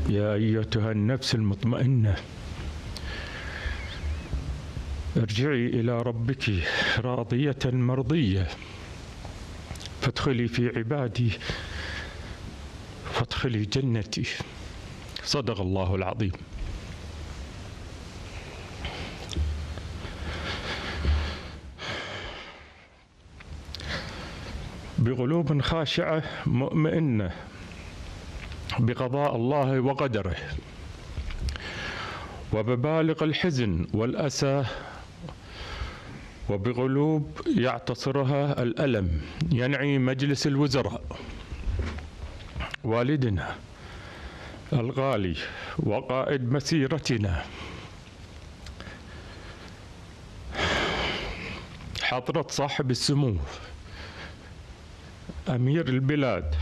يا أيتها النفس المطمئنة ارجعي إلى ربك راضية مرضية فادخلي في عبادي فادخلي جنتي. صدق الله العظيم. بقلوب خاشعة مؤمنة بقضاء الله وقدره، وببالغ الحزن والأسى، وبقلوب يعتصرها الألم، ينعي مجلس الوزراء والدنا الغالي وقائد مسيرتنا حضرة صاحب السمو أمير البلاد